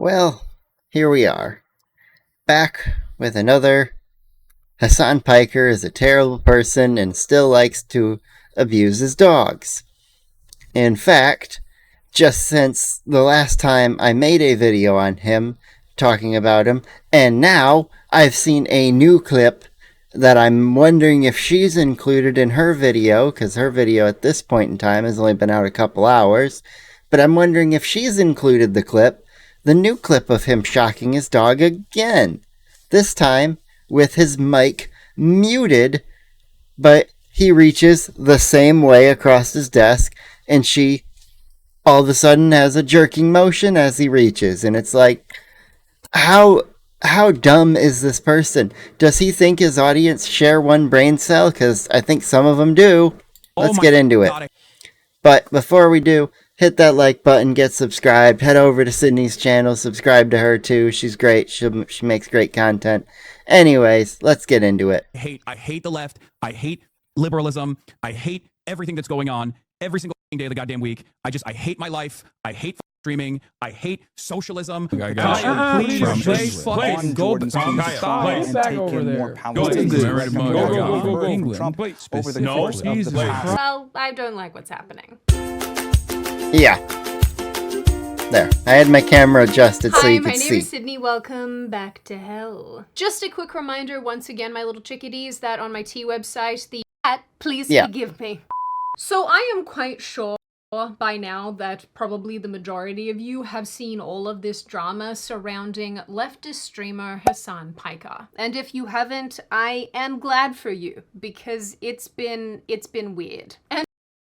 Well, here we are, back with another Hasan Piker is a terrible person and still likes to abuse his dogs. In fact, just since the last time I made a video on him, talking about him, and now I've seen a new clip that I'm wondering if she's included in her video, because her video at this point in time has only been out a couple hours, but I'm wondering if she's included the new clip of him shocking his dog again. This time with his mic muted, but he reaches the same way across his desk, and she all of a sudden has a jerking motion as he reaches, and it's like, how dumb is this person? Does he think his audience share one brain cell? Because I think some of them do. Let's get into it. But before we do, hit that like button, get subscribed, head over to Sydney's channel, subscribe to her too. She's great. She makes great content. Anyways, let's get into it. I hate the left. I hate liberalism. I hate everything that's going on every single day of the goddamn week. I hate my life. I hate streaming. I hate socialism. Please fucking go back over there. Go England. Well, I don't like what's happening. Yeah. There. I had my camera adjusted so you could see. Hi, my name is Sydney. Welcome back to hell. Just a quick reminder, once again, my little chickadees, that on my tea website, the please forgive me. So I am quite sure by now that probably the majority of you have seen all of this drama surrounding leftist streamer Hasan Piker. And if you haven't, I am glad for you, because it's been weird. And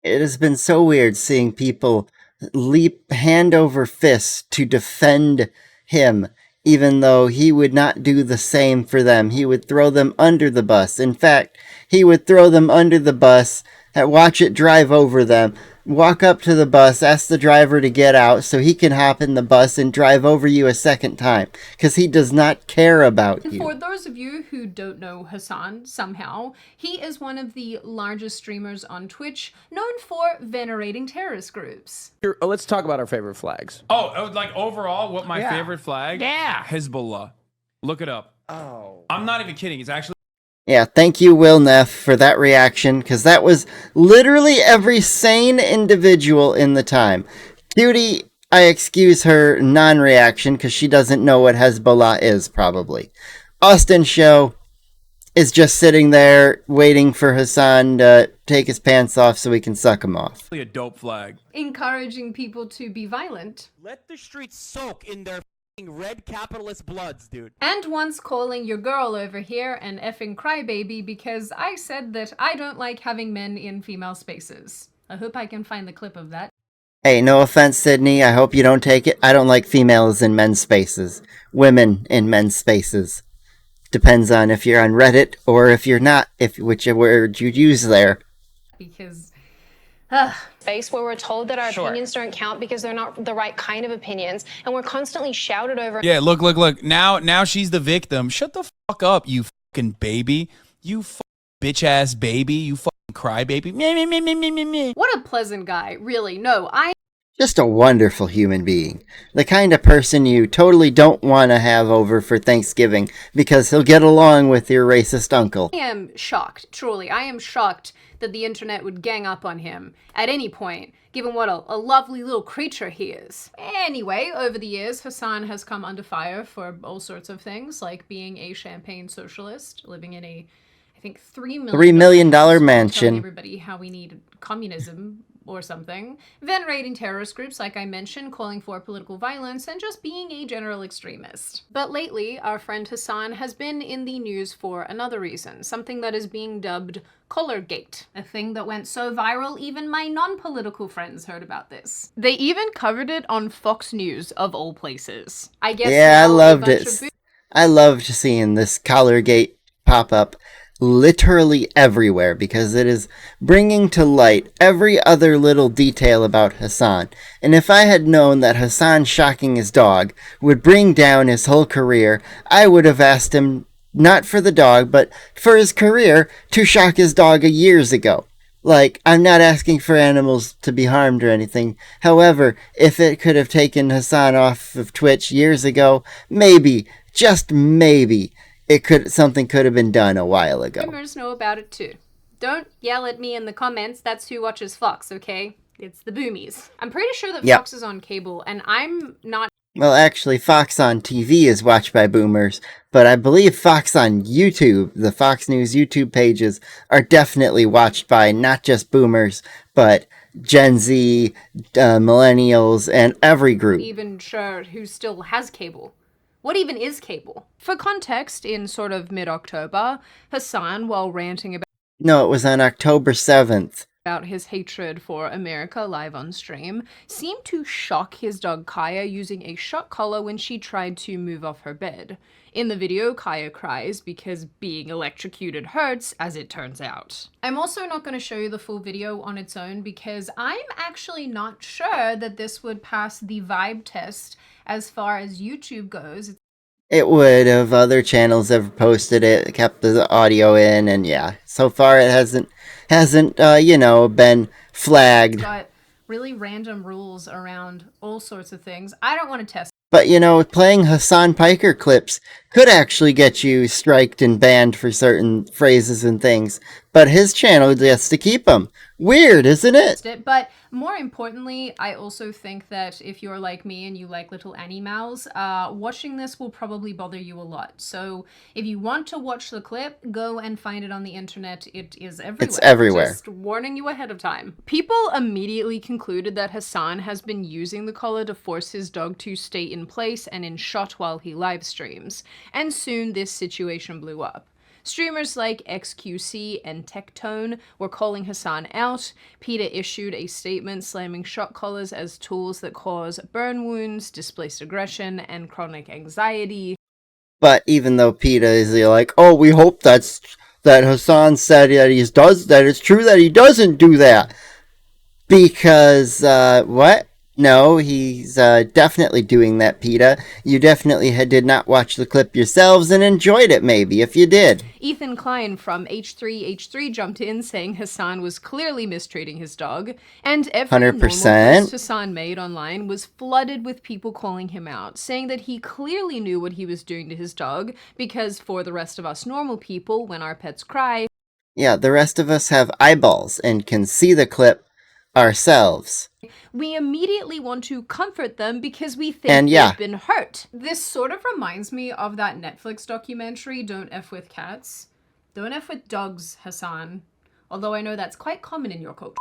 it has been so weird seeing people leap hand over fist to defend him, even though he would not do the same for them. He would throw them under the bus. In fact, he would throw them under the bus, watch it drive over them, walk up to the bus, ask the driver to get out so he can hop in the bus and drive over you a second time, because he does not care about you. For those of you who don't know Hasan somehow, he is one of the largest streamers on Twitch, known for venerating terrorist groups. Let's talk about our favorite flags. Oh, like overall, what my favorite flag? Yeah. Hezbollah. Look it up. Oh. I'm not even kidding. It's actually... Yeah, thank you, Will Neff, for that reaction, because that was literally every sane individual in the time. Cutie, I excuse her non-reaction, because she doesn't know what Hezbollah is, probably. Austin Show is just sitting there waiting for Hasan to take his pants off so he can suck him off. a dope flag. Encouraging people to be violent. Let the streets soak in their red capitalist bloods, dude. And once calling your girl over here an effing crybaby because I said that I don't like having men in female spaces. I hope I can find the clip of that. Hey, no offense, Sydney. I hope you don't take it. I don't like females in men's spaces. Women in men's spaces. Depends on if you're on Reddit or if you're not, which word you use there. Because... space where we're told that our opinions don't count because they're not the right kind of opinions, and we're constantly shouted over. Yeah, look. Now she's the victim. Shut the fuck up, you fucking baby. You fucking bitch-ass baby. You fucking crybaby. What a pleasant guy. Really, no, Just a wonderful human being. The kind of person you totally don't want to have over for Thanksgiving because he'll get along with your racist uncle. I am shocked, truly. I am shocked that the internet would gang up on him at any point, given what a lovely little creature he is. Anyway, over the years, Hasan has come under fire for all sorts of things, like being a champagne socialist, living in a, I think, $3 million mansion. Telling everybody how we need communism or something, venerating terrorist groups like I mentioned, calling for political violence, and just being a general extremist. But lately, our friend Hasan has been in the news for another reason, something that is being dubbed Collargate, a thing that went so viral even my non-political friends heard about this. They even covered it on Fox News, of all places. I guess. Yeah, I loved it. I loved seeing this Collargate pop up literally everywhere, because it is bringing to light every other little detail about Hasan. And if I had known that Hasan shocking his dog would bring down his whole career, I would have asked him, not for the dog, but for his career, to shock his dog years ago. Like, I'm not asking for animals to be harmed or anything. However, if it could have taken Hasan off of Twitch years ago, maybe, just maybe, something could have been done a while ago. Streamers know about it too. Don't yell at me in the comments, that's who watches Fox, okay? It's the boomies. I'm pretty sure that Fox is on cable, and I'm not. Well, actually, Fox on TV is watched by boomers, but I believe Fox on YouTube, the Fox News YouTube pages, are definitely watched by not just boomers, but Gen Z, millennials, and every group. Even sure who still has cable. What even is cable? For context, in sort of mid-October, Hasan, while ranting about No, it was on October 7th. His hatred for America live on stream, seemed to shock his dog Kaya using a shock collar when she tried to move off her bed. In the video, Kaya cries because being electrocuted hurts, as it turns out. I'm also not going to show you the full video on its own because I'm actually not sure that this would pass the vibe test as far as YouTube goes. It would have. Other channels have posted it, kept the audio in, and yeah. So far it hasn't been flagged. Got really random rules around all sorts of things. I don't want to test. But, playing Hasan Piker clips could actually get you striked and banned for certain phrases and things. But his channel gets to keep them. Weird, isn't it? But more importantly, I also think that if you're like me and you like little animals, watching this will probably bother you a lot. So if you want to watch the clip, go and find it on the internet. It is everywhere. It's everywhere. Just warning you ahead of time. People immediately concluded that Hasan has been using the collar to force his dog to stay in place and in shot while he live streams. And soon this situation blew up. Streamers like XQC and Tectone were calling Hasan out. PETA issued a statement slamming shock collars as tools that cause burn wounds, displaced aggression, and chronic anxiety. But even though PETA is like, oh, we hope that Hasan said that it's true that he doesn't do that. Because, what? No, he's definitely doing that, PETA. You definitely did not watch the clip yourselves and enjoyed it, maybe, if you did. Ethan Klein from H3H3 jumped in saying Hasan was clearly mistreating his dog, and every 100%. Normal post Hasan made online was flooded with people calling him out, saying that he clearly knew what he was doing to his dog, because for the rest of us normal people, when our pets cry... Yeah, the rest of us have eyeballs and can see the clip ourselves. We immediately want to comfort them because we think they've been hurt. This sort of reminds me of that Netflix documentary, Don't F With Cats. Don't F With Dogs, Hasan. Although I know that's quite common in your culture.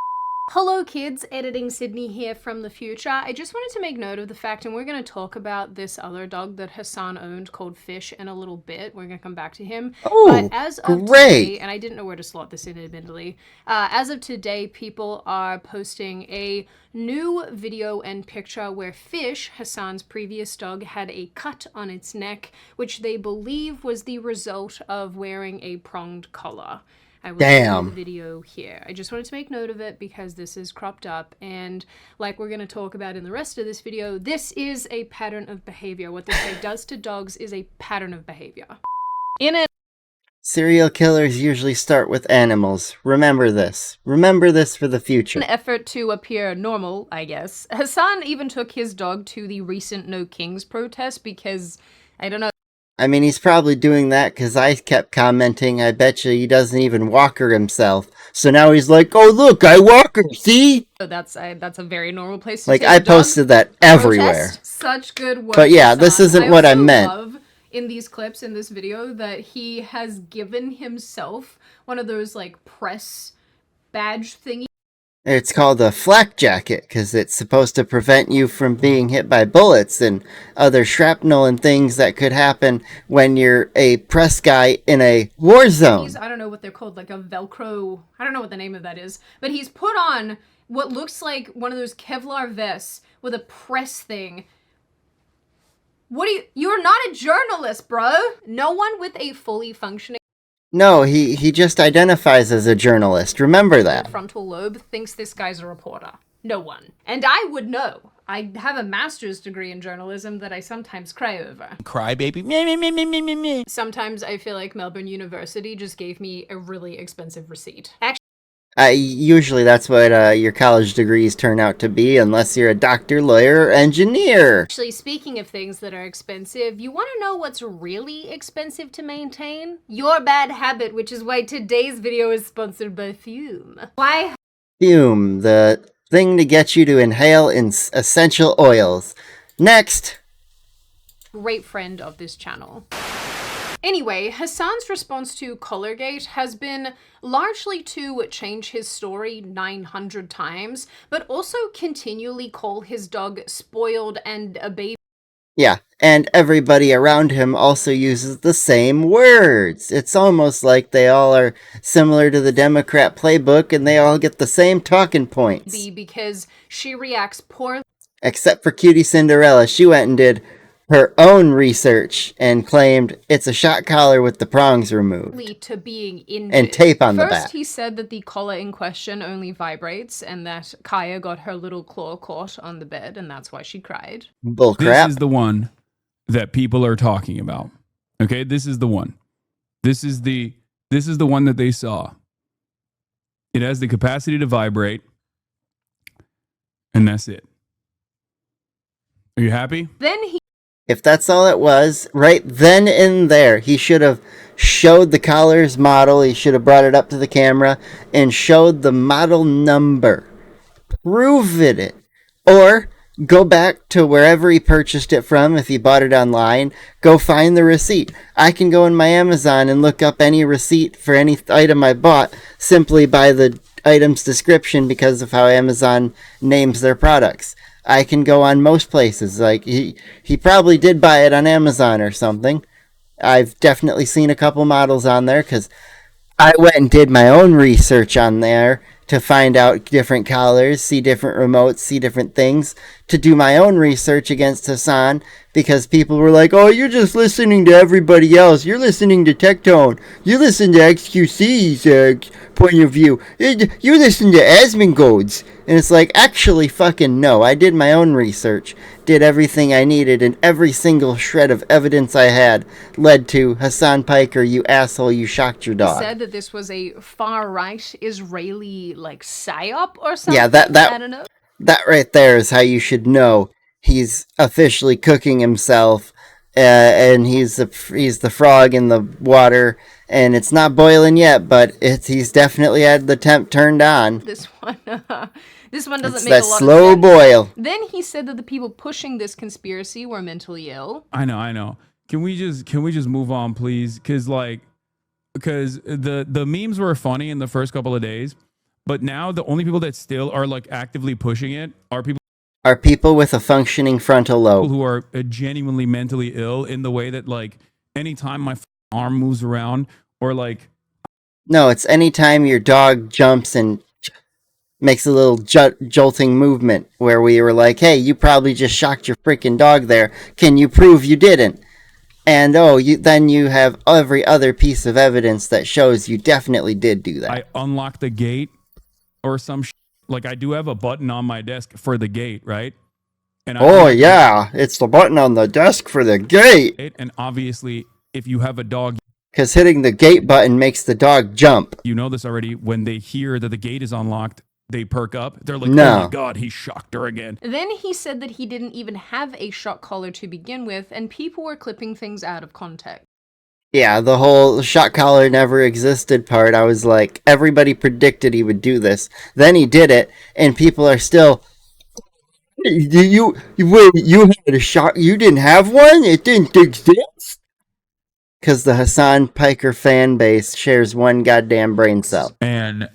Hello kids, Editing Sydney here from the future. I just wanted to make note of the fact, and we're going to talk about this other dog that Hasan owned called Fish in a little bit. We're going to come back to him. Oh, but as of today, and I didn't know where to slot this in admittedly, as of today, people are posting a new video and picture where Fish, Hasan's previous dog, had a cut on its neck, which they believe was the result of wearing a pronged collar. I will show the video here. I just wanted to make note of it because this is cropped up, and like we're going to talk about in the rest of this video, this is a pattern of behavior. What this guy does to dogs is a pattern of behavior. Serial killers usually start with animals. Remember this. Remember this for the future. An effort to appear normal, I guess. Hasan even took his dog to the recent No Kings protest because, I don't know. I mean, he's probably doing that because I kept commenting, I bet you he doesn't even walk her himself. So now he's like, oh look, I walk her, see? So that's a very normal place to like, take I posted that everywhere. Such good work. But yeah, this isn't what I meant. Love in these clips, in this video, that he has given himself one of those, like, press badge thingy. It's called a flak jacket because it's supposed to prevent you from being hit by bullets and other shrapnel and things that could happen when you're a press guy in a war zone. I don't know what they're called, like a Velcro, I don't know what the name of that is, but he's put on what looks like one of those Kevlar vests with a press thing. You're not a journalist, bro. No one with a fully functioning... No, he just identifies as a journalist. Remember that. Frontal lobe thinks this guy's a reporter. No one. And I would know. I have a master's degree in journalism that I sometimes cry over. Cry, baby. Me. Sometimes I feel like Melbourne University just gave me a really expensive receipt. Usually that's what your college degrees turn out to be, unless you're a doctor, lawyer, or engineer. Actually, speaking of things that are expensive, you want to know what's really expensive to maintain? Your bad habit, which is why today's video is sponsored by Fume. Why? Fume, the thing to get you to inhale essential oils. Next! Great friend of this channel. Anyway, Hasan's response to Collargate has been largely to change his story 900 times, but also continually call his dog spoiled and a baby. Yeah, and everybody around him also uses the same words. It's almost like they all are similar to the Democrat playbook and they all get the same talking points. Because she reacts poorly. Except for Cutie Cinderella, she went and did her own research and claimed it's a shock collar with the prongs removed. To being injured. And tape on the back. First, he said that the collar in question only vibrates and that Kaya got her little claw caught on the bed and that's why she cried. Bullcrap. This is the one that people are talking about. Okay, this is the one. This is the one that they saw. It has the capacity to vibrate, and that's it. Are you happy? Then he. If that's all it was, right then and there, he should have showed the collar's model. He should have brought it up to the camera and showed the model number. Prove it. Or go back to wherever he purchased it from. If he bought it online, go find the receipt. I can go in my Amazon and look up any receipt for any item I bought simply by the item's description because of how Amazon names their products. I can go on most places. Like he probably did buy it on Amazon or something. I've definitely seen a couple models on there because I went and did my own research on there to find out different collars, see different remotes, see different things, to do my own research against Hasan because people were like, oh, you're just listening to everybody else. You're listening to Tectone. You listen to XQC's point of view. You listen to Asmongold's. And it's like, actually fucking no. I did my own research, did everything I needed, and every single shred of evidence I had led to Hasan Piker, you asshole, you shocked your dog. Said that this was a far-right Israeli, like, psyop or something? Yeah, I don't know. That right there is how you should know he's officially cooking himself, and he's the frog in the water, and it's not boiling yet, but he's definitely had the temp turned on. This one doesn't it's make that a lot slow of sense. boil. Then he said that the people pushing this conspiracy were mentally ill. I know. Can we just move on, please? Because the memes were funny in the first couple of days, but now the only people that still are like actively pushing it are people with a functioning frontal lobe who are genuinely mentally ill in the way that like anytime my arm moves around or like. No, it's anytime your dog jumps and makes a little jolting movement where we were like, hey, you probably just shocked your freaking dog there. Can you prove you didn't? And then you have every other piece of evidence that shows you definitely did do that. I unlocked the gate or some like I do have a button on my desk for the gate, right? And it's the button on the desk for the gate. And obviously, if you have a dog, because hitting the gate button makes the dog jump. You know this already. When they hear that the gate is unlocked, they perk up. They're like, no. Oh my God, he shocked her again. Then he said that he didn't even have a shock collar to begin with, and people were clipping things out of context. Yeah, the whole shock collar never existed part, I was like, everybody predicted he would do this. Then he did it, and people are still, you had a shock, you didn't have one? It didn't exist? Because the Hasan Piker fan base shares one goddamn brain cell. And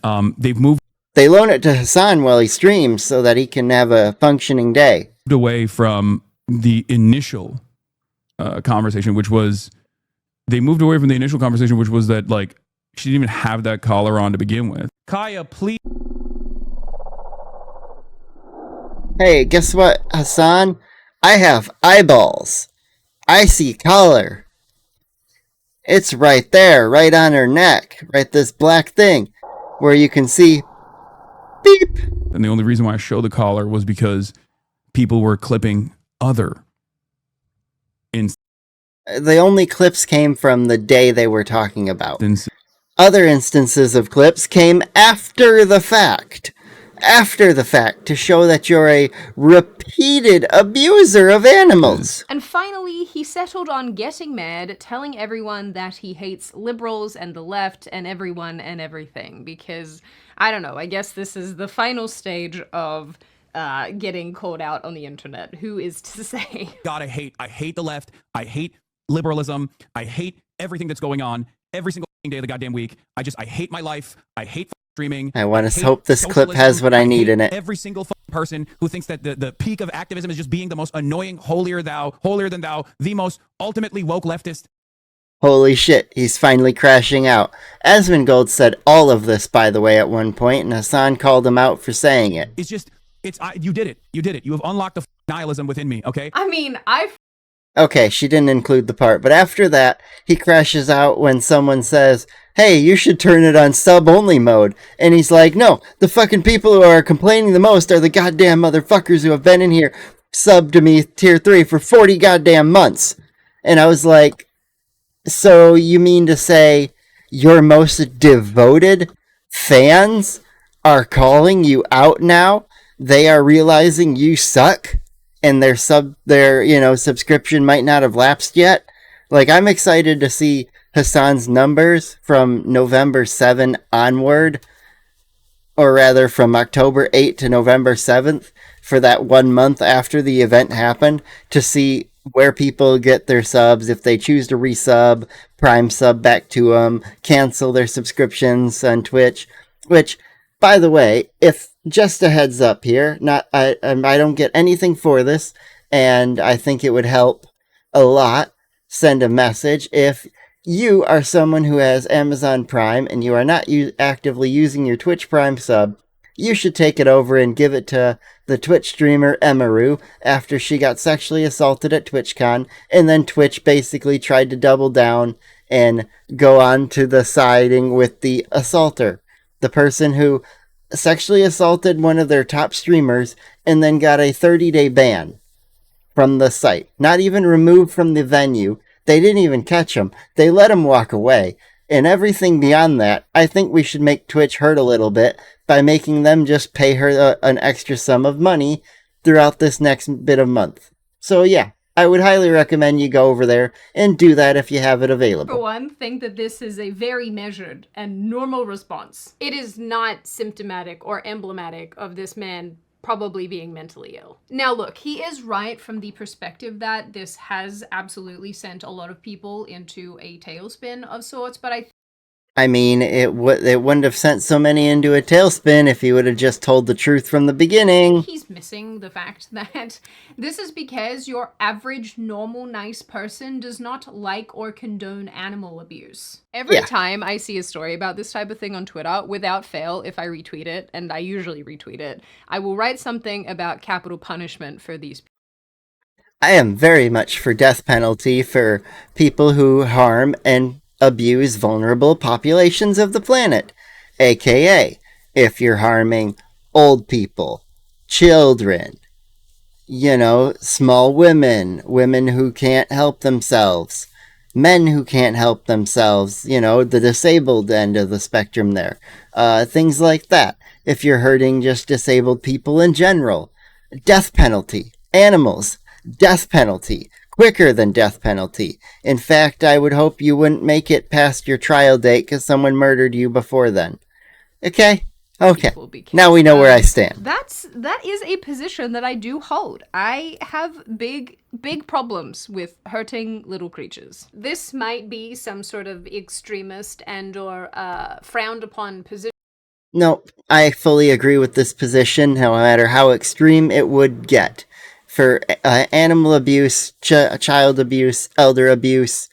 they loan it to Hasan while he streams so that he can have a functioning day. Away from the initial conversation, which was that like she didn't even have that collar on to begin with. Kaya, please. Hey, guess what, Hasan? I have eyeballs. I see collar. It's right there, right on her neck, right this black thing, where you can see beep. And the only reason why I showed the collar was because people were clipping other. The only clips came from the day they were talking about. Other instances of clips came after the fact. After the fact, to show that you're a repeated abuser of animals. And finally, he settled on getting mad, telling everyone that he hates liberals and the left and everyone and everything. Because, I don't know, I guess this is the final stage of getting called out on the internet. Who is to say? God, I hate the left. I hate liberalism. I hate everything that's going on every single day of the goddamn week. I hate my life. I hate streaming. I want to hope this clip has what I need in it. Every single person who thinks that the peak of activism is just being the most annoying, holier than thou, the most ultimately woke leftist. Holy shit, he's finally crashing out. Asmongold said all of this, by the way, at one point, and Hasan called him out for saying it. You did it. You have unlocked the nihilism within me, okay? I mean, Okay, she didn't include the part, but after that, he crashes out when someone says, hey, you should turn it on sub-only mode. And he's like, no, the fucking people who are complaining the most are the goddamn motherfuckers who have been in here sub to me tier 3 for 40 goddamn months. And I was like, so you mean to say your most devoted fans are calling you out now? They are realizing you suck? And their subscription might not have lapsed yet. Like, I'm excited to see Hasan's numbers from November 7 onward, or rather from October 8 to November 7th, for that 1 month after the event happened, to see where people get their subs, if they choose to resub, prime sub back to them, cancel their subscriptions on Twitch, which, by the way, if just a heads up here, I don't get anything for this, and I think it would help a lot send a message if you are someone who has Amazon Prime and you are not actively using your Twitch Prime sub. You should take it over and give it to the Twitch streamer Emaru after she got sexually assaulted at TwitchCon, and then Twitch basically tried to double down and go on to the siding with the assaulter, the person who sexually assaulted one of their top streamers and then got a 30-day ban from the site. Not even removed from the venue. They didn't even catch him. They let him walk away. And everything beyond that, I think we should make Twitch hurt a little bit by making them just pay her an extra sum of money throughout this next bit of month. So yeah, I would highly recommend you go over there and do that if you have it available. For one, think that this is a very measured and normal response. It is not symptomatic or emblematic of this man probably being mentally ill. Now look, he is right from the perspective that this has absolutely sent a lot of people into a tailspin of sorts, but I mean, it wouldn't have sent so many into a tailspin if he would have just told the truth from the beginning. He's missing the fact that this is because your average, normal, nice person does not like or condone animal abuse. Every time I see a story about this type of thing on Twitter, without fail, if I retweet it, and I usually retweet it, I will write something about capital punishment for these people. I am very much for death penalty for people who harm and abuse vulnerable populations of the planet, aka if you're harming old people, children, small women who can't help themselves, men who can't help themselves, the disabled end of the spectrum there, things like that. If you're hurting just disabled people in general, death penalty. Animals, death penalty. Quicker than death penalty. In fact, I would hope you wouldn't make it past your trial date because someone murdered you before then. Okay? Okay. Now we know where I stand. That is a position that I do hold. I have big problems with hurting little creatures. This might be some sort of extremist and or frowned upon position. No, I fully agree with this position, no matter how extreme it would get. For animal abuse, child abuse, elder abuse,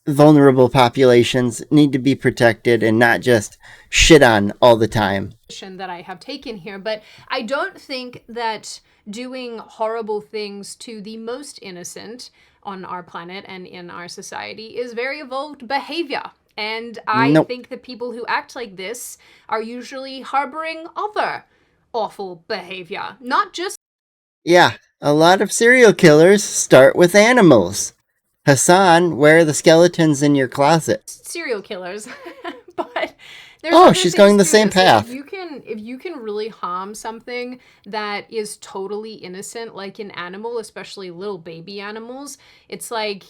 vulnerable populations need to be protected and not just shit on all the time. That I have taken here, but I don't think that doing horrible things to the most innocent on our planet and in our society is very evolved behavior. And I think that people who act like this are usually harboring other awful behavior, not just... Yeah, a lot of serial killers start with animals. Hasan, where are the skeletons in your closet? Serial killers. but there's Oh, other she's things going the to same this. Like, path. if you can really harm something that is totally innocent, like an animal, especially little baby animals, it's like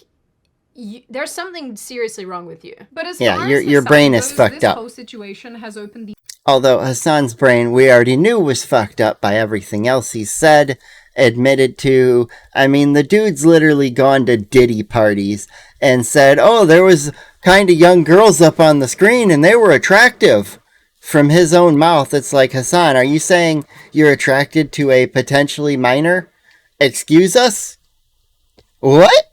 there's something seriously wrong with you. But as Yeah, far your as Hasan brain is goes, fucked this up. whole situation has opened the Although Hasan's brain, we already knew was fucked up by everything else he said, admitted to. I mean, the dude's literally gone to Diddy parties and said, oh, there was kind of young girls up on the screen and they were attractive. From his own mouth, it's like, Hasan, are you saying you're attracted to a potentially minor? Excuse us? What?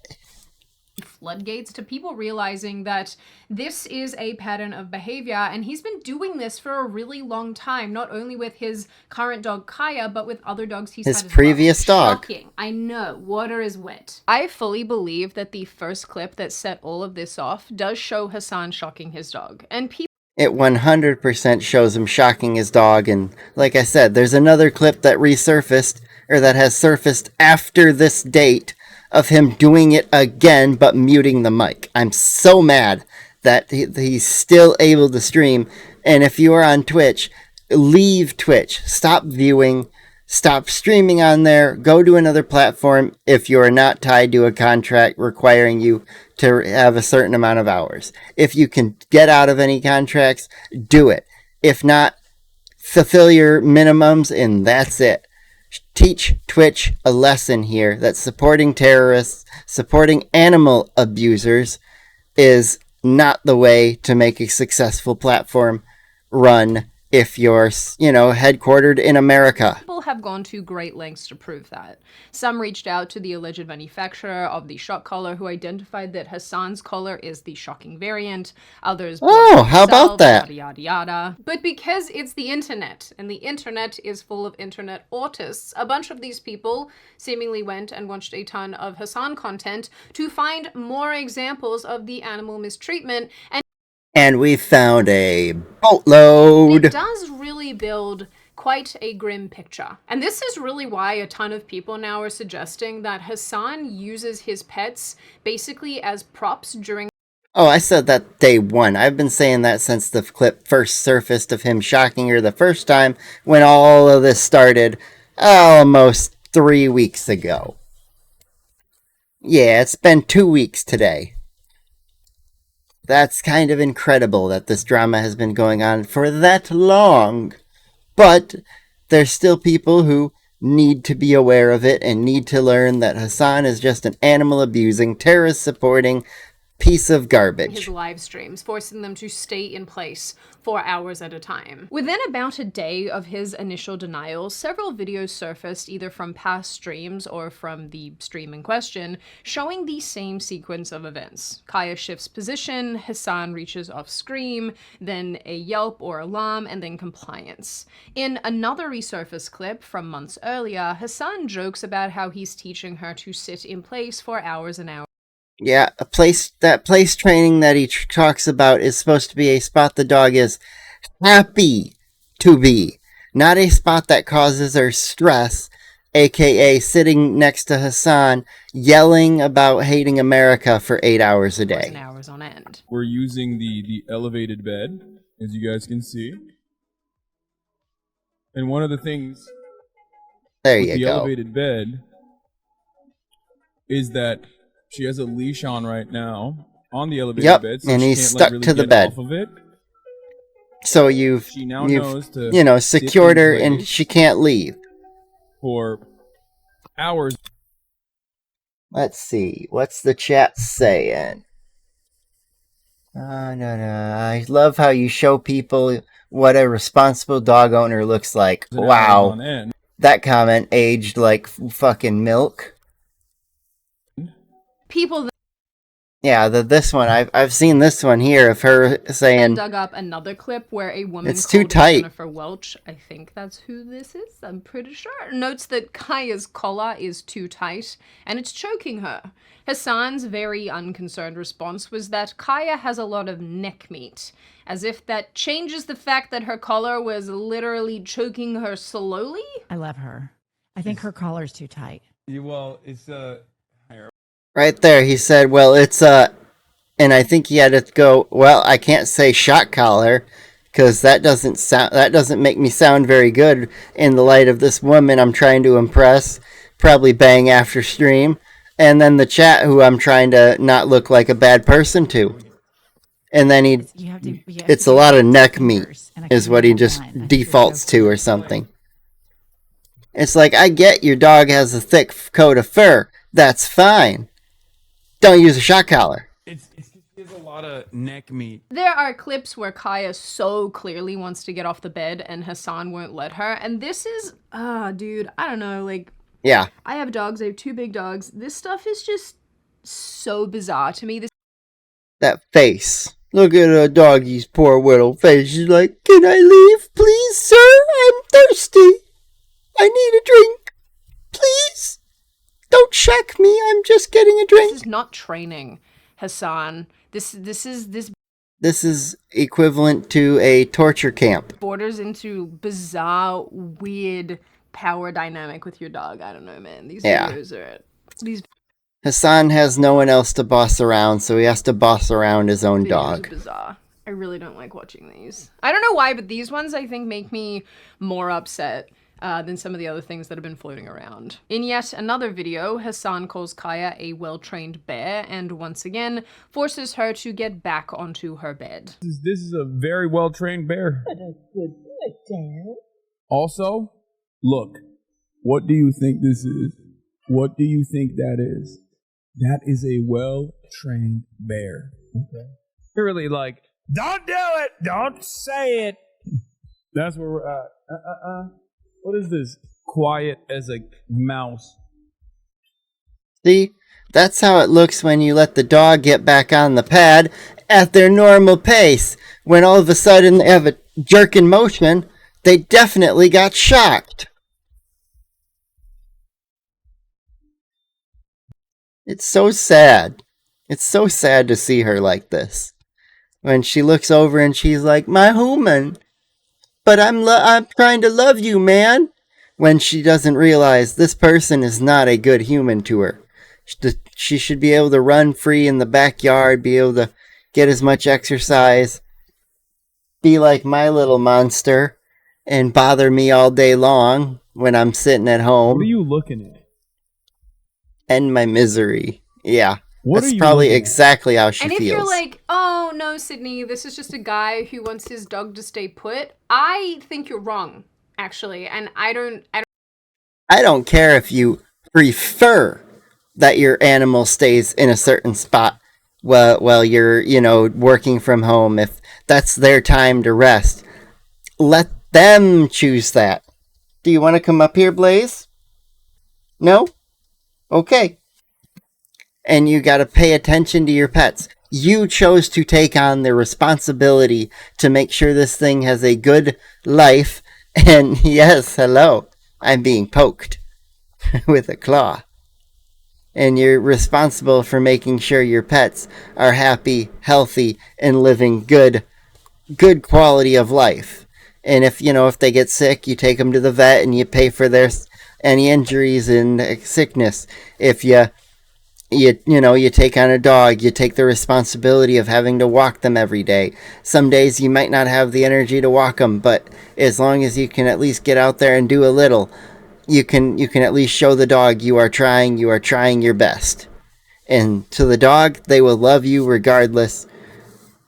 floodgates to people realizing that this is a pattern of behavior, and he's been doing this for a really long time, not only with his current dog Kaya, but with other dogs he's His had as previous well. dog. Shocking. I know, water is wet. I fully believe that the first clip that set all of this off does show Hasan shocking his dog, and people It 100% shows him shocking his dog, and like I said, there's another clip that resurfaced, or that has surfaced after this date, of him doing it again, but muting the mic. I'm so mad that he's still able to stream, and if you are on Twitch, leave Twitch. Stop viewing, stop streaming on there, go to another platform if you are not tied to a contract requiring you to have a certain amount of hours. If you can get out of any contracts, do it. If not, fulfill your minimums and that's it. Teach Twitch a lesson here that supporting terrorists, supporting animal abusers is not the way to make a successful platform run if you're, headquartered in America. People have gone to great lengths to prove that. Some reached out to the alleged manufacturer of the shock collar, who identified that Hasan's collar is the shocking variant. Others how about that? Yada, yada, yada. But because it's the internet, and the internet is full of internet autists, a bunch of these people seemingly went and watched a ton of Hasan content to find more examples of the animal mistreatment, and we found a boatload. It does really build quite a grim picture. And this is really why a ton of people now are suggesting that Hasan uses his pets basically as props during... Oh, I said that day one. I've been saying that since the clip first surfaced of him shocking her the first time, when all of this started almost 3 weeks ago. Yeah, it's been 2 weeks today. That's kind of incredible that this drama has been going on for that long. But there's still people who need to be aware of it and need to learn that Hasan is just an animal-abusing, terrorist-supporting piece of garbage. His live streams, forcing them to stay in place for hours at a time. Within about a day of his initial denial, several videos surfaced either from past streams or from the stream in question, showing the same sequence of events. Kaya shifts position, Hasan reaches off screen, then a yelp or alarm, and then compliance. In another resurfaced clip from months earlier, Hasan jokes about how he's teaching her to sit in place for hours and hours. Yeah, that place training that he talks about is supposed to be a spot the dog is happy to be, not a spot that causes her stress, aka sitting next to Hasan yelling about hating America for 8 hours a day. Hours on end. We're using the elevated bed, as you guys can see. And one of the things there with you the go. Elevated bed is that she has a leash on right now on the elevated bed, so and she he's can't, stuck really to the get bed. Off of it. So you've secured her and she can't leave for hours. Let's see, what's the chat saying? No. I love how you show people what a responsible dog owner looks like. Wow, that comment aged like fucking milk. People Yeah, this one, I've seen this one here of her saying... dug up another clip where a woman it's too tight. Jennifer Welch, I think that's who this is, I'm pretty sure, notes that Kaya's collar is too tight and it's choking her. Hasan's very unconcerned response was that Kaya has a lot of neck meat, as if that changes the fact that her collar was literally choking her slowly. I love her. I think her collar's too tight. Well, it's Right there, he said, well, it's And I think he had to go, well, I can't say shock collar because that doesn't make me sound very good in the light of this woman I'm trying to impress, probably bang after stream, and then the chat who I'm trying to not look like a bad person to. And then it's a lot of neck meat is what he just defaults to or something. It's like, I get your dog has a thick coat of fur. That's fine. Don't use a shock collar. It's a lot of neck meat. There are clips where Kaya so clearly wants to get off the bed and Hasan won't let her. And this is, dude, I don't know, like... Yeah. I have dogs. I have 2 big dogs. This stuff is just so bizarre to me. That face. Look at a doggy's poor little face. She's like, can I leave, please, sir? I'm thirsty. I need a drink. Please. Don't shack me. I'm just getting a drink. This is not training, Hasan. This is equivalent to a torture camp. Borders into bizarre, weird power dynamic with your dog. I don't know, man. These videos are... Hasan has no one else to boss around, so he has to boss around his own dog. Bizarre. I really don't like watching these. I don't know why, but these ones I think make me more upset than some of the other things that have been floating around. In yet another video, Hasan calls Kaya a well-trained bear and once again forces her to get back onto her bed. This is a very well-trained bear. What a good boy, Dad. Also, look, what do you think this is? What do you think that is? That is a well-trained bear. Okay. You're really like, don't do it! Don't say it! That's where we're at. What is this? Quiet as a mouse. See? That's how it looks when you let the dog get back on the pad at their normal pace. When all of a sudden they have a jerking motion, they definitely got shocked. It's so sad. It's so sad to see her like this. When she looks over and she's like, my human, but I'm trying to love you, man. When she doesn't realize this person is not a good human to her. She should be able to run free in the backyard, be able to get as much exercise, be like my little monster, and bother me all day long when I'm sitting at home. What are you looking at? End my misery. Yeah. What That's probably exactly how she feels. feels. And if you're like, oh, no, Sydney, this is just a guy who wants his dog to stay put, I think you're wrong, actually. And I don't care if you prefer that your animal stays in a certain spot while you're, working from home. If that's their time to rest, let them choose that. Do you want to come up here, Blaze? No? Okay. And you got to pay attention to your pets. You chose to take on the responsibility to make sure this thing has a good life. And yes, hello, I'm being poked with a claw. And you're responsible for making sure your pets are happy, healthy, and living good quality of life. And if they get sick, you take them to the vet and you pay for any injuries and sickness. If you take on a dog, you take the responsibility of having to walk them every day. Some days you might not have the energy to walk them, but as long as you can at least get out there and do a little, you can at least show the dog you are trying your best. And to the dog, they will love you regardless.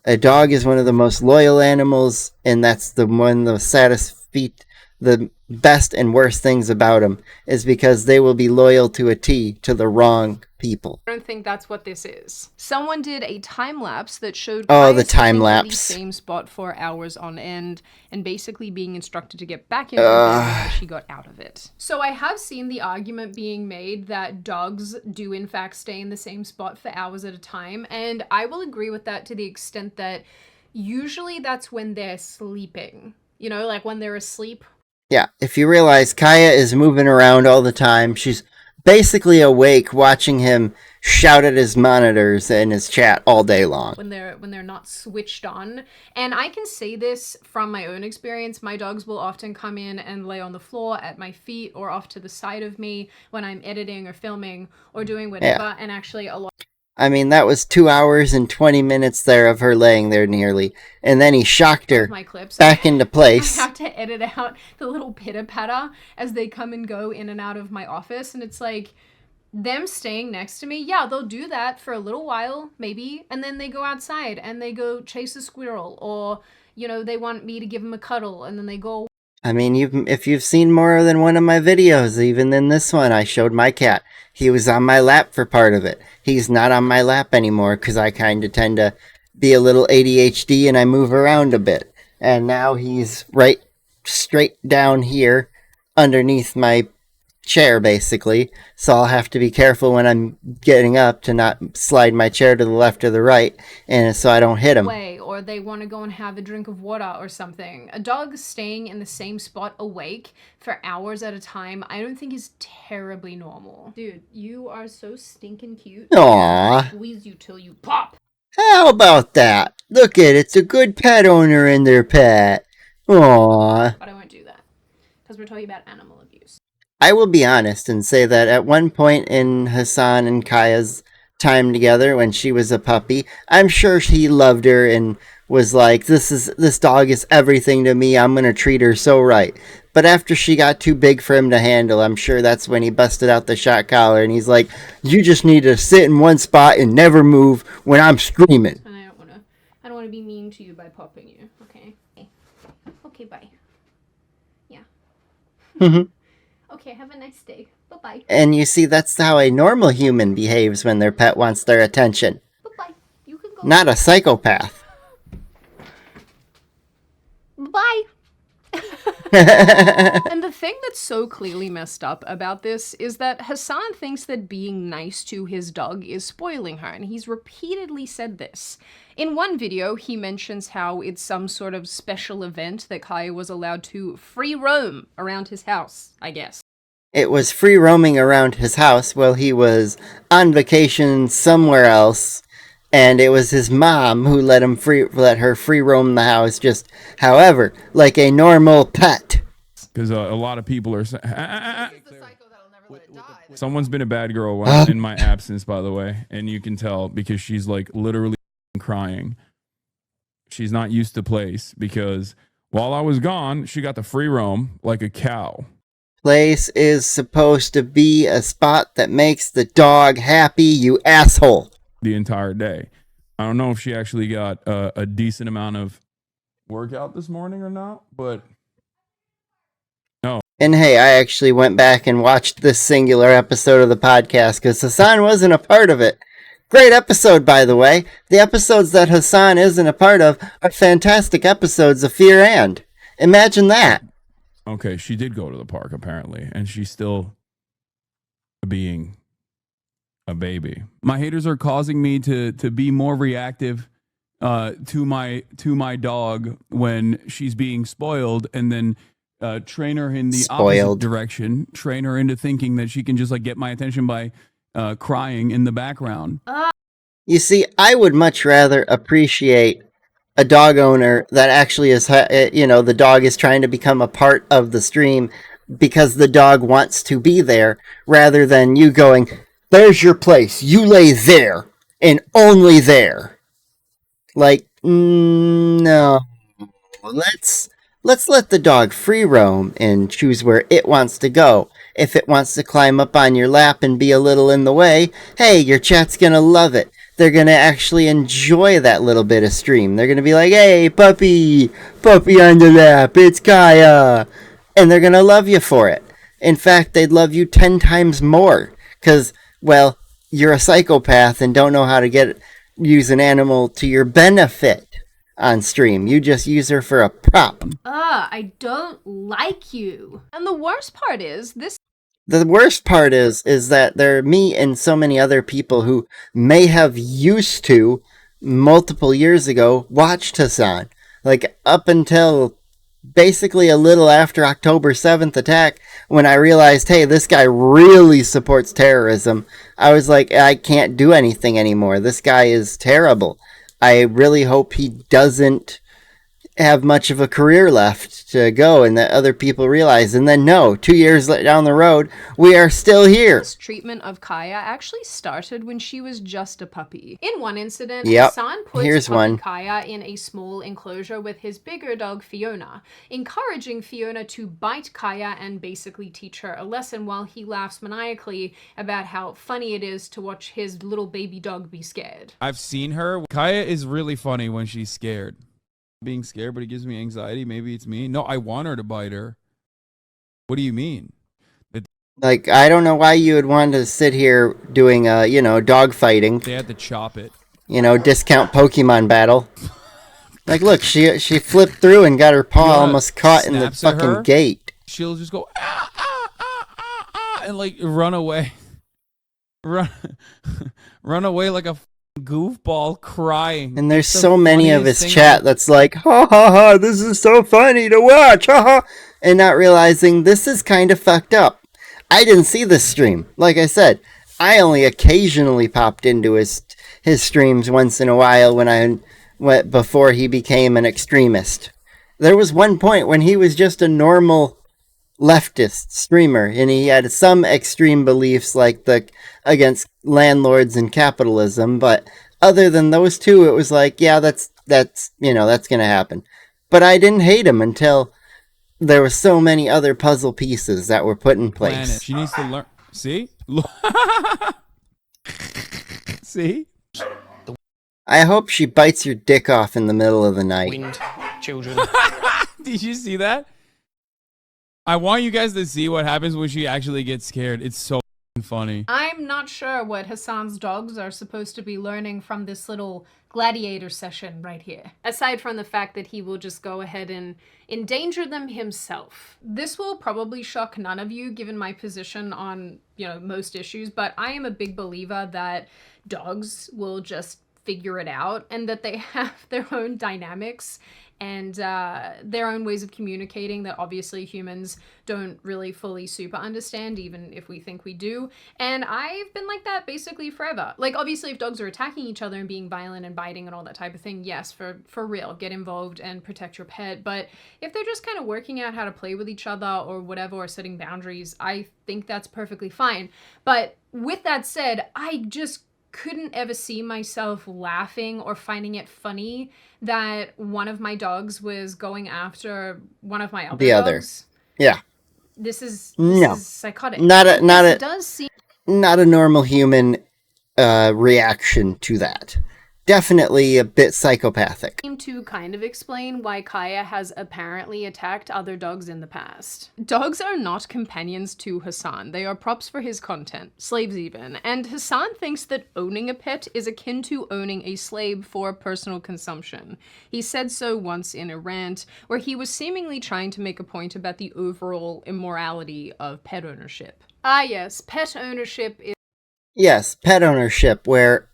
A dog is one of the most loyal animals, and that's the saddest feat. The best and worst things about them is because they will be loyal to a T to the wrong people. I don't think that's what this is. Someone did a time lapse that showed the time lapse, the same spot for hours on end and basically being instructed to get back into the bed after she got out of it. So I have seen the argument being made that dogs do in fact stay in the same spot for hours at a time, and I will agree with that to the extent that usually that's when they're sleeping. Like when they're asleep. Yeah, if you realize Kaya is moving around all the time, she's basically awake watching him shout at his monitors and his chat all day long. When they're not switched on. And I can say this from my own experience. My dogs will often come in and lay on the floor at my feet or off to the side of me when I'm editing or filming or doing whatever. Yeah. And actually a lot. I mean, that was 2 hours and 20 minutes there of her laying there nearly. And then he shocked her My clips. back into place. I have to edit out the little pitter-patter as they come and go in and out of my office. And it's like, them staying next to me, yeah, they'll do that for a little while, maybe. And then they go outside and they go chase a squirrel. Or, you know, they want me to give them a cuddle and then they go. I mean, if you've seen more than one of my videos, even in this one, I showed my cat. He was on my lap for part of it. He's not on my lap anymore because I kind of tend to be a little ADHD and I move around a bit. And now he's right straight down here underneath my chair, basically. So I'll have to be careful when I'm getting up to not slide my chair to the left or the right, and so I don't hit him. Or they want to go and have a drink of water or something. A dog staying in the same spot awake for hours at a time, I don't think is terribly normal. Dude, you are so stinking cute. Aww. Squeeze you till you pop. How about that? Look at it, it's a good pet owner and their pet. Aww. But I won't do that because we're talking about animal abuse. I will be honest and say that at one point in Hasan and Kaya's time together when she was a puppy, I'm sure he loved her and was like, this dog is everything to me, I'm gonna treat her so right. But after she got too big for him to handle, I'm sure that's when he busted out the shot collar and he's like, you just need to sit in one spot and never move when I'm screaming. And I don't wanna be mean to you by popping you, okay? Okay, bye. Yeah. Okay, have a nice day. Bye-bye. And you see, that's how a normal human behaves when their pet wants their attention. Bye-bye. You can go. Not a psychopath. Bye. And the thing that's so clearly messed up about this is that Hasan thinks that being nice to his dog is spoiling her, and he's repeatedly said this. In one video, he mentions how it's some sort of special event that Kaya was allowed to free roam around his house, I guess. It was free roaming around his house while he was on vacation somewhere else, and it was his mom who let her free roam the house, just however, like a normal pet. Because a lot of people are saying, someone's been a bad girl in my absence, by the way, and you can tell because she's like literally crying. She's not used to place because while I was gone, she got the free roam like a cow. Place is supposed to be a spot that makes the dog happy, you asshole. The entire day. I don't know if she actually got a decent amount of workout this morning or not, but no. And hey, I actually went back and watched this singular episode of the podcast because Hasan wasn't a part of it. Great episode, by the way. The episodes that Hasan isn't a part of are fantastic episodes of Fear and. Imagine that. Okay, she did go to the park apparently, and she's still being a baby. My haters are causing me to be more reactive to my dog when she's being spoiled, and then train her in the opposite direction. Train her into thinking that she can just like get my attention by crying in the background. You see, I would much rather appreciate a dog owner that actually is, the dog is trying to become a part of the stream because the dog wants to be there, rather than you going, there's your place, you lay there, and only there. Like, no. Let's let the dog free roam and choose where it wants to go. If it wants to climb up on your lap and be a little in the way, hey, your chat's gonna love it. They're gonna actually enjoy that little bit of stream. They're gonna be like, hey, puppy on the lap, it's Kaya. And they're gonna love you for it. In fact, they'd love you 10 times more. Because, well, you're a psychopath and don't know how to use an animal to your benefit on stream. You just use her for a prop. I don't like you. And the worst part is that there are me and so many other people who may have used to, multiple years ago, watched Hasan. Like, up until basically a little after October 7th attack, when I realized, hey, this guy really supports terrorism, I was like, I can't do anything anymore. This guy is terrible. I really hope he doesn't have much of a career left to go and that other people realize. And then, no, 2 years down the road, we are still here. This treatment of Kaya actually started when she was just a puppy. In one incident, Yep. Hasan puts Here's puppy one. Kaya in a small enclosure with his bigger dog Fiona, encouraging Fiona to bite Kaya and basically teach her a lesson while he laughs maniacally about how funny it is to watch his little baby dog be scared. I've seen her. Kaya is really funny when she's scared. Being scared, but it gives me anxiety. Maybe it's me. No, I want her to bite her. What do you mean? Like, I don't know why you would want to sit here doing, dog fighting. They had to chop it. Discount Pokemon battle. Like, look, she flipped through and got her paw almost caught in the fucking gate. She'll just go, ah, ah, ah, ah, ah, and, like, run away. Run away like a goofball crying. And there's so many of his chat that's like, ha ha ha, this is so funny to watch, ha ha, and not realizing this is kind of fucked up. I didn't see this stream. Like I said, I only occasionally popped into his streams once in a while when I went before he became an extremist. There was one point when he was just a normal leftist streamer, and he had some extreme beliefs like against landlords and capitalism, but other than those two, it was like, yeah, that's gonna happen. But I didn't hate him until there were so many other puzzle pieces that were put in place. She needs to learn. See? See? I hope she bites your dick off in the middle of the night. Wind, children. Did you see that? I want you guys to see what happens when she actually gets scared. It's so funny. I'm not sure what Hasan's dogs are supposed to be learning from this little gladiator session right here. Aside from the fact that he will just go ahead and endanger them himself. This will probably shock none of you given my position on, most issues, but I am a big believer that dogs will just figure it out and that they have their own dynamics and their own ways of communicating that obviously humans don't really fully super understand, even if we think we do. And I've been like that basically forever. Like, obviously, if dogs are attacking each other and being violent and biting and all that type of thing, yes, for real, get involved and protect your pet. But if they're just kind of working out how to play with each other or whatever, or setting boundaries, I think that's perfectly fine. But with that said, I just couldn't ever see myself laughing or finding it funny that one of my dogs was going after one of my other dogs. Yeah. This is psychotic. Not a normal human reaction to that. Definitely a bit psychopathic. To kind of explain why Kaya has apparently attacked other dogs in the past. Dogs are not companions to Hasan. They are props for his content, slaves even. And Hasan thinks that owning a pet is akin to owning a slave for personal consumption. He said so once in a rant where he was seemingly trying to make a point about the overall immorality of pet ownership. Ah yes, pet ownership is... Yes, pet ownership, where...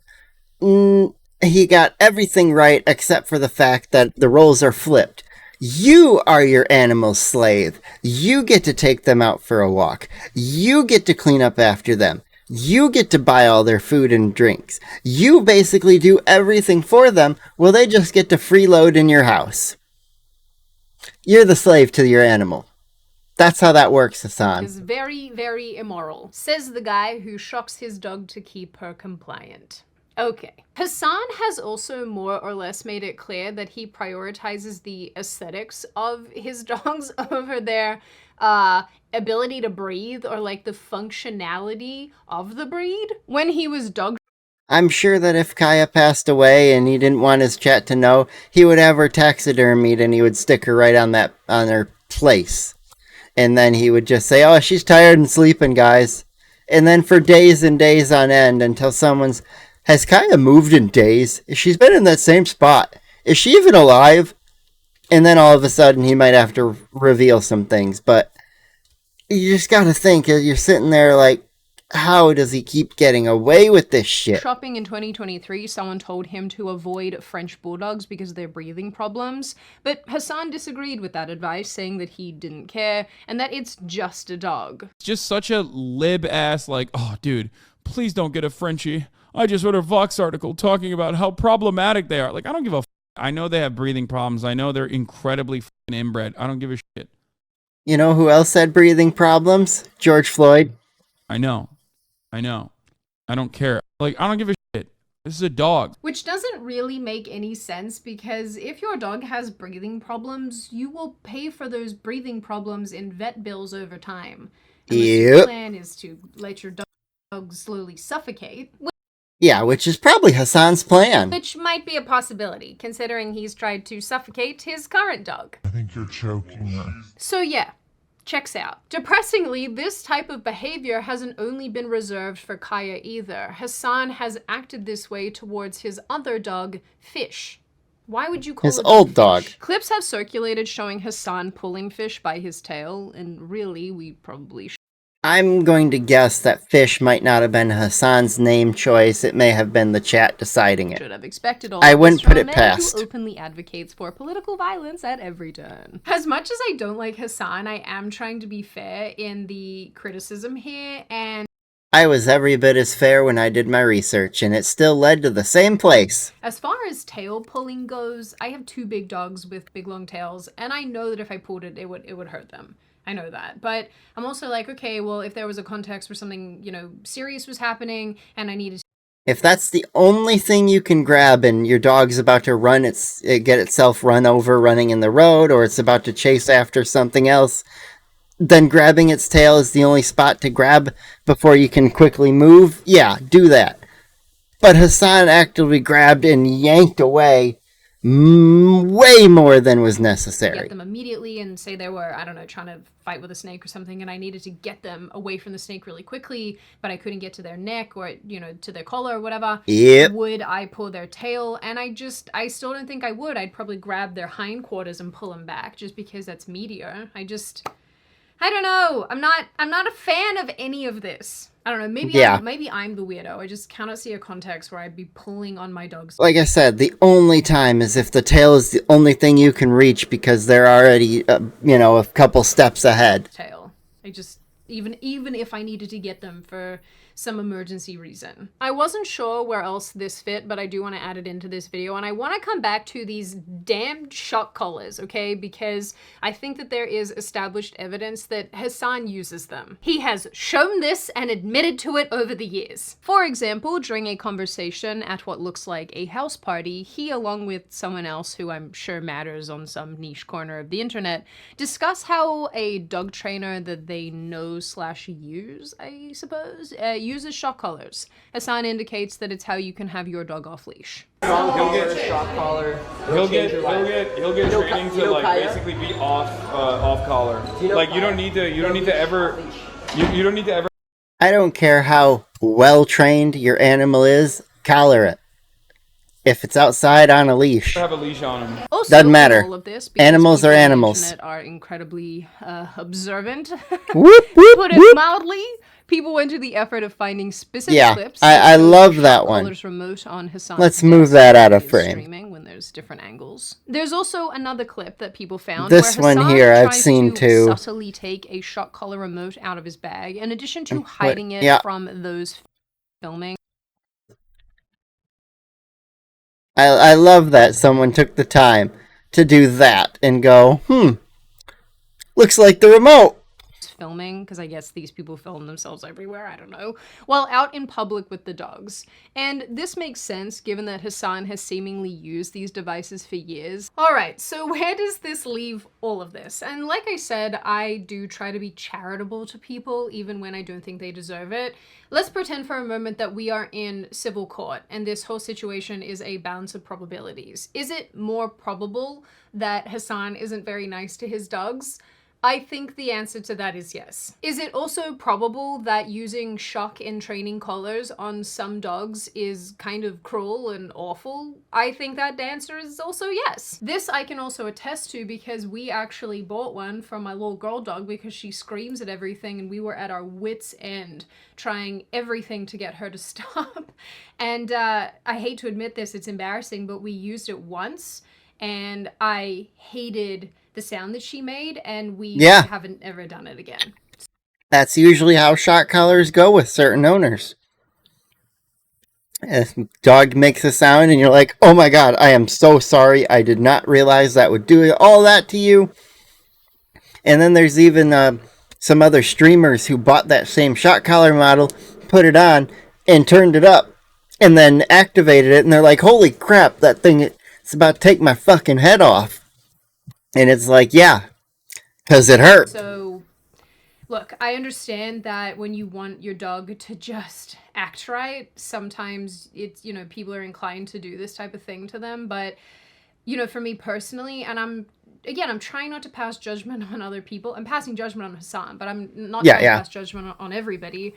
he got everything right except for the fact that the roles are flipped. You are your animal's slave. You get to take them out for a walk. You get to clean up after them. You get to buy all their food and drinks. You basically do everything for them, while they just get to freeload in your house. You're the slave to your animal. That's how that works, Hasan. Is very, very immoral, says the guy who shocks his dog to keep her compliant. Okay. Hasan has also more or less made it clear that he prioritizes the aesthetics of his dogs over their ability to breathe or like the functionality of the breed. When he was dog... I'm sure that if Kaya passed away and he didn't want his chat to know, he would have her taxidermied and he would stick her right on her place. And then he would just say, oh, she's tired and sleeping, guys. And then for days and days on end until someone's... Has Kaya moved in days? She's been in that same spot. Is she even alive? And then all of a sudden he might have to reveal some things. But you just gotta think, you're sitting there like, how does he keep getting away with this shit? Shopping in 2023, someone told him to avoid French bulldogs because of their breathing problems. But Hasan disagreed with that advice, saying that he didn't care and that it's just a dog. It's just such a lib-ass, like, oh, dude, please don't get a Frenchie. I just read a Vox article talking about how problematic they are. Like, I don't give a I know they have breathing problems. I know they're incredibly fucking inbred. I don't give a shit. You know who else had breathing problems? George Floyd. I know. I don't care. Like, I don't give a shit. This is a dog. Which doesn't really make any sense because if your dog has breathing problems, you will pay for those breathing problems in vet bills over time. Unless your plan is to let your dog slowly suffocate. Yeah, which is probably Hasan's plan. Which might be a possibility, considering he's tried to suffocate his current dog. I think you're choking her. So yeah, checks out. Depressingly, this type of behavior hasn't only been reserved for Kaya either. Hasan has acted this way towards his other dog, Fish. Why would you call his a old dog? Fish? Clips have circulated showing Hasan pulling Fish by his tail, and really, we probably should. I'm going to guess that Fish might not have been Hasan's name choice. It may have been the chat deciding it. Should have expected all I of wouldn't this put from a it man past. who openly advocates for political violence at every turn. As much as I don't like Hasan, I am trying to be fair in the criticism here, and I was every bit as fair when I did my research, and it still led to the same place. as far as tail pulling goes, I have two big dogs with big long tails, and I know that if I pulled it, it would hurt them. I know that. But I'm also like, okay, well, if there was a context where something, serious was happening and I needed to. If that's the only thing you can grab and your dog's about to get itself run over running in the road, or it's about to chase after something else, then grabbing its tail is the only spot to grab before you can quickly move, yeah, do that. But Hasan actively grabbed and yanked away way more than was necessary. Get them immediately and say they were, I don't know, trying to fight with a snake or something, and I needed to get them away from the snake really quickly, but I couldn't get to their neck or, to their collar or whatever. Yep. Would I pull their tail? And I still don't think I would. I'd probably grab their hindquarters and pull them back just because that's meatier. I don't know. I'm not a fan of any of this. I don't know. Maybe I'm the weirdo. I just cannot see a context where I'd be pulling on my dog's. Like I said, the only time is if the tail is the only thing you can reach because they're already, a couple steps ahead. Tail. Even if I needed to get them for some emergency reason. I wasn't sure where else this fit, but I do want to add it into this video, and I want to come back to these damn shock collars, okay? Because I think that there is established evidence that Hasan uses them. He has shown this and admitted to it over the years. For example, during a conversation at what looks like a house party, he, along with someone else who I'm sure matters on some niche corner of the internet, discuss how a dog trainer that they know/use, I suppose, uses shock collars. Hasan indicates that it's how you can have your dog off leash. He'll get a shock collar. He'll get training to basically be off collar. Like you don't need to ever. I don't care how well trained your animal is, collar it. If it's outside on a leash. Have a leash on him. Also, doesn't matter. All of this, animals are people on the animals. internet are incredibly observant. Whoop, whoop, Put whoop. it mildly. People went to the effort of finding specific clips. I love that shock one. collars remote on Hasan's Let's move desk that out of is frame. Streaming when there's different angles. There's also another clip that people found. This where one Hasan here I've tries seen to too. Subtly take a shock collar remote out of his bag, in addition to hiding it yeah. from those filming. I love that someone took the time to do that and go, looks like the remote. Filming, because I guess these people film themselves everywhere, I don't know, while out in public with the dogs. And this makes sense given that Hasan has seemingly used these devices for years. Alright, so where does this leave all of this? And like I said, I do try to be charitable to people even when I don't think they deserve it. Let's pretend for a moment that we are in civil court and this whole situation is a balance of probabilities. Is it more probable that Hasan isn't very nice to his dogs? I think the answer to that is yes. Is it also probable that using shock in training collars on some dogs is kind of cruel and awful? I think that the answer is also yes. This I can also attest to because we actually bought one from my little girl dog because she screams at everything and we were at our wits' end trying everything to get her to stop. And I hate to admit this, it's embarrassing, but we used it once and I hated the sound that she made, and we haven't ever done it again. That's usually how shock collars go with certain owners. Dog makes a sound and you're like, oh my god, I am so sorry. I did not realize that would do all that to you. And then there's even some other streamers who bought that same shock collar model, put it on, and turned it up, and then activated it, and they're like, holy crap, that thing it's about to take my fucking head off. And it's like, yeah, because it hurt. So, look, I understand that when you want your dog to just act right, sometimes it's, people are inclined to do this type of thing to them. But, for me personally, and I'm trying not to pass judgment on other people. I'm passing judgment on Hasan, but I'm not trying to pass judgment on everybody.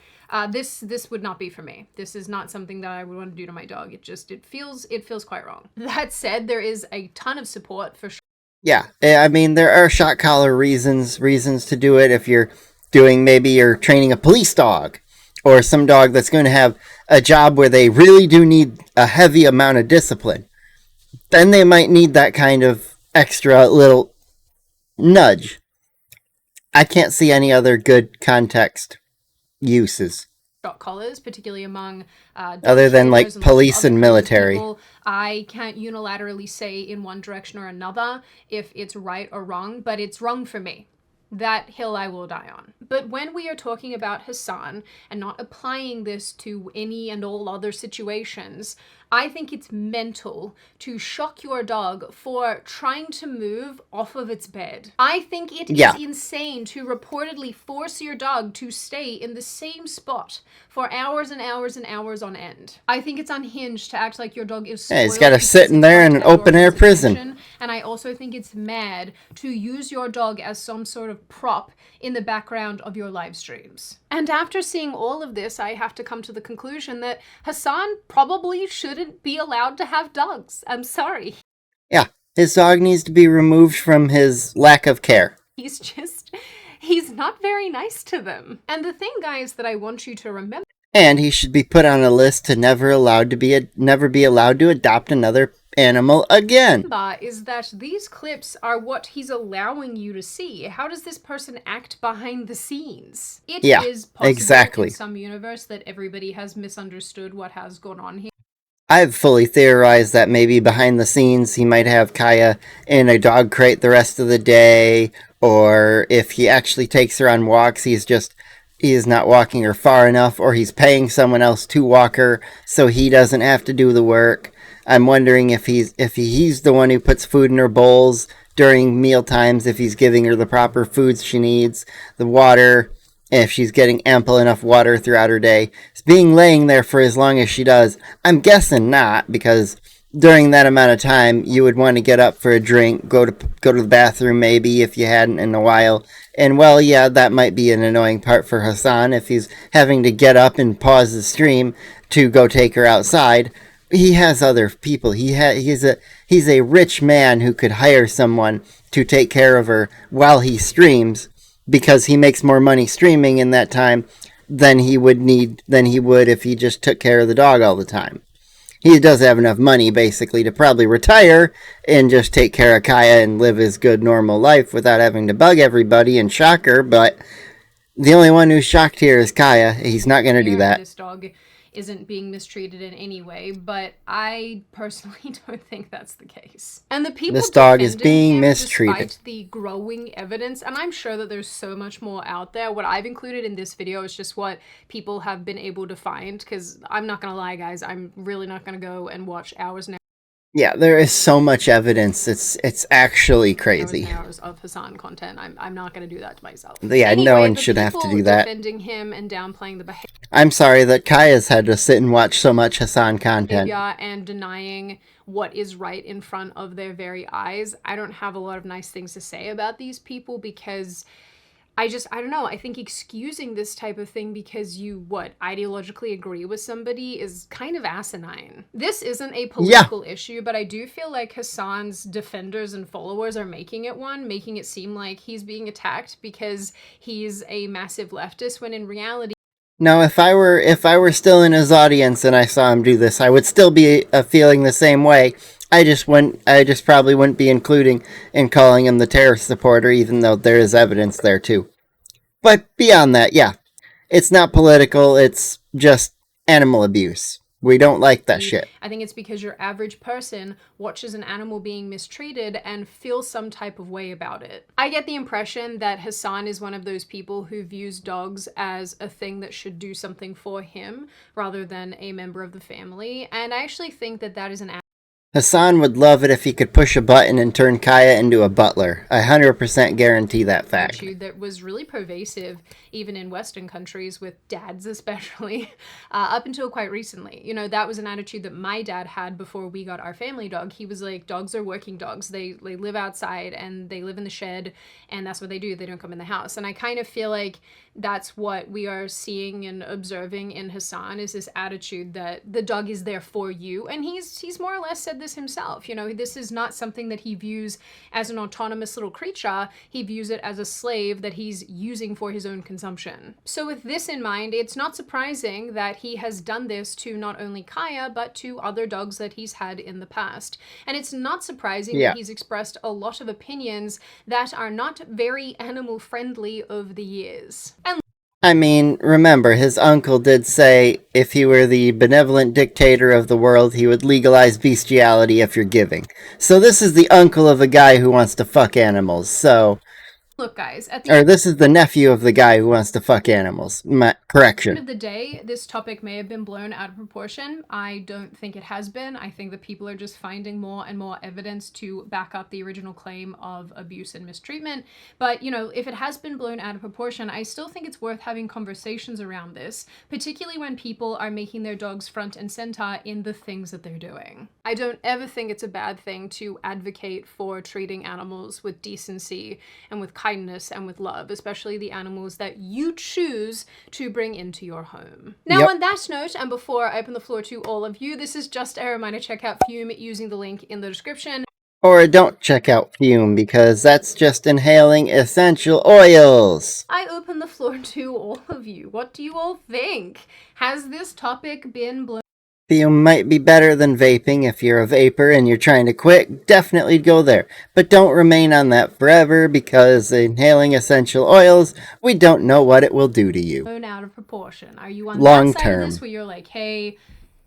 This would not be for me. This is not something that I would want to do to my dog. It feels quite wrong. That said, there is a ton of support for sure. Yeah, I mean, there are shock collar reasons to do it. If you're maybe you're training a police dog or some dog that's going to have a job where they really do need a heavy amount of discipline, then they might need that kind of extra little nudge. I can't see any other good context uses. Shock collars, particularly among other than like police and military. People, I can't unilaterally say in one direction or another if it's right or wrong, but it's wrong for me. That hill I will die on. But when we are talking about Hasan and not applying this to any and all other situations, I think it's mental to shock your dog for trying to move off of its bed. I think it is insane to reportedly force your dog to stay in the same spot for hours and hours and hours on end. I think it's unhinged to act like your dog is spoiled. Yeah, he's got to sit in there in an open-air prison. And I also think it's mad to use your dog as some sort of prop in the background of your live streams. And after seeing all of this, I have to come to the conclusion that Hasan probably shouldn't be allowed to have dogs. I'm sorry. Yeah, his dog needs to be removed from his lack of care. He's not very nice to them. And the thing, guys, that I want you to remember. And he should be put on a list to never be allowed to adopt another animal again. Is that these clips are what he's allowing you to see. How does this person act behind the scenes? It is possible in some universe that everybody has misunderstood what has gone on here. I've fully theorized that maybe behind the scenes he might have Kaya in a dog crate the rest of the day, or if he actually takes her on walks, he is not walking her far enough, or he's paying someone else to walk her so he doesn't have to do the work. I'm wondering if he's the one who puts food in her bowls during meal times, if he's giving her the proper foods she needs, the water, if she's getting ample enough water throughout her day. It's being laying there for as long as she does. I'm guessing not, because during that amount of time you would want to get up for a drink, go to the bathroom maybe if you hadn't in a while. And well, yeah, that might be an annoying part for Hasan if he's having to get up and pause the stream to go take her outside. He has other people. He's a rich man who could hire someone to take care of her while he streams, because he makes more money streaming in that time than he would if he just took care of the dog all the time. He does have enough money basically to probably retire and just take care of Kaya and live his good normal life without having to bug everybody and shock her, but the only one who's shocked here is Kaya. He's not going to do that. This dog isn't being mistreated in any way, but I personally don't think that's the case. And the people this dog is being mistreated despite the growing evidence, and I'm sure that there's so much more out there. What I've included in this video is just what people have been able to find, because I'm not gonna lie, guys, I'm really not gonna go and watch hours and yeah, there is so much evidence. It's actually crazy. Hours of Hasan content. I'm not going to do that to myself. Yeah, anyway, no one should have to do that. Defending him and downplaying the behavior. I'm sorry that Kaya's had to sit and watch so much Hasan content. And denying what is right in front of their very eyes. I don't have a lot of nice things to say about these people, because I don't know. I think excusing this type of thing because you, ideologically agree with somebody is kind of asinine. This isn't a political issue, but I do feel like Hasan's defenders and followers are making it seem like he's being attacked because he's a massive leftist, when in reality... No, if I were still in his audience and I saw him do this, I would still be feeling the same way. I just probably wouldn't be including and calling him the terrorist supporter, even though there is evidence there too. But beyond that, yeah, it's not political, it's just animal abuse. We don't like that shit. I think it's because your average person watches an animal being mistreated and feels some type of way about it. I get the impression that Hasan is one of those people who views dogs as a thing that should do something for him rather than a member of the family, and I actually think that that is an Hasan would love it if he could push a button and turn Kaya into a butler. I 100% guarantee that fact. attitude that was really pervasive even in Western countries with dads especially, up until quite recently. You know, that was an attitude that my dad had before we got our family dog. He was like, dogs are working dogs. They live outside and they live in the shed, and that's what they do. They don't come in the house. And I kind of feel like that's what we are seeing and observing in Hasan, is this attitude that the dog is there for you. And he's more or less said this himself. You know, this is not something that he views as an autonomous little creature. He views it as a slave that he's using for his own consumption. So with this in mind, it's not surprising that he has done this to not only Kaya, but to other dogs that he's had in the past. And it's not surprising that he's expressed a lot of opinions that are not very animal friendly over the years. And I mean, remember, his uncle did say if he were the benevolent dictator of the world, he would legalize bestiality if you're giving. So this is the uncle of a guy who wants to fuck animals, so... look, guys, at the Or this is the nephew of the guy who wants to fuck animals. Correction. end of the day, this topic may have been blown out of proportion. I don't think it has been. I think that people are just finding more and more evidence to back up the original claim of abuse and mistreatment. But, you know, if it has been blown out of proportion, I still think it's worth having conversations around this, particularly when people are making their dogs front and center in the things that they're doing. I don't ever think it's a bad thing to advocate for treating animals with decency and with kindness and with love, especially the animals that you choose to bring into your home. Now, on that note, and before I open the floor to all of you, this is just a reminder, check out Fume using the link in the description. Or don't check out Fume, because that's just inhaling essential oils. I open the floor to all of you. What do you all think? Has this topic been blown? Fume might be better than vaping. If you're a vapor and you're trying to quit, definitely go there. But don't remain on that forever, because inhaling essential oils, we don't know what it will do to you. Blown out of proportion? Are you on Long that side of term. this where you're like, hey,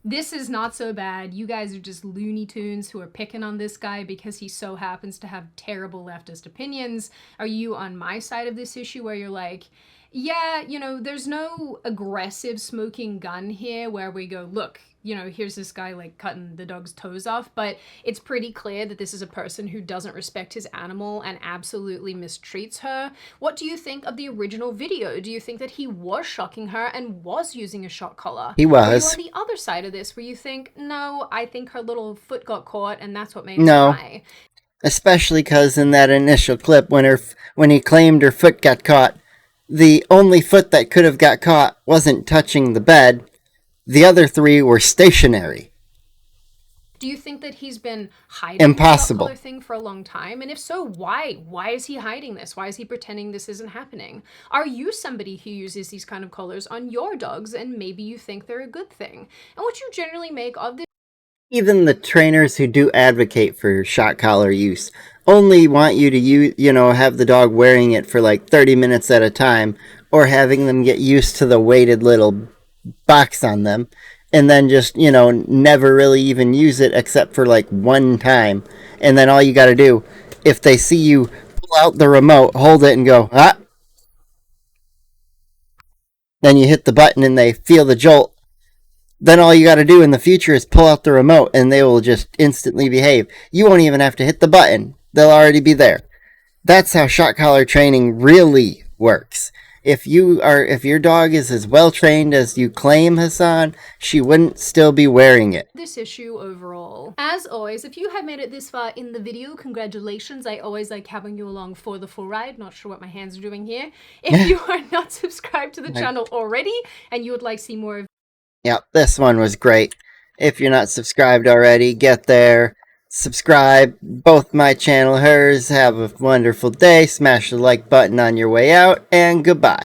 this is not so bad. You guys are just Looney Tunes who are picking on this guy because he so happens to have terrible leftist opinions? Are you on my side of this issue where you're like, yeah, you know, there's no aggressive smoking gun here where we go, look, you know, here's this guy like cutting the dog's toes off, but it's pretty clear that this is a person who doesn't respect his animal and absolutely mistreats her. What do you think of the original video? Do you think that he was shocking her and was using a shock collar? He was. Are you on the other side of this where you think, no, I think her little foot got caught and that's what made her No. cry? Especially because in that initial clip, when he claimed her foot got caught, the only foot that could have got caught wasn't touching the bed. The other three were stationary. Do you think that he's been hiding Impossible. the shock collar thing for a long time? And if so, why? Why is he hiding this? Why is he pretending this isn't happening? Are you somebody who uses these kind of collars on your dogs and maybe you think they're a good thing? And what you generally make of this? Even the trainers who do advocate for shock collar use only want you to have the dog wearing it for like 30 minutes at a time, or having them get used to the weighted little box on them, and then just, never really even use it except for like one time. And then all you gotta do, if they see you pull out the remote, hold it and go, ah! Then you hit the button and they feel the jolt. Then all you gotta do in the future is pull out the remote and they will just instantly behave. You won't even have to hit the button. They'll already be there. That's how shock collar training really works. If your dog is as well trained as you claim, Hasan, she wouldn't still be wearing it. This issue overall. As always, if you have made it this far in the video, congratulations. I always like having you along for the full ride. Not sure what my hands are doing here. If you are not subscribed to the channel already and you would like to see more of... Yep, this one was great. If you're not subscribed already, get there. Subscribe, both my channel, hers. Have a wonderful day. Smash the like button on your way out, and goodbye.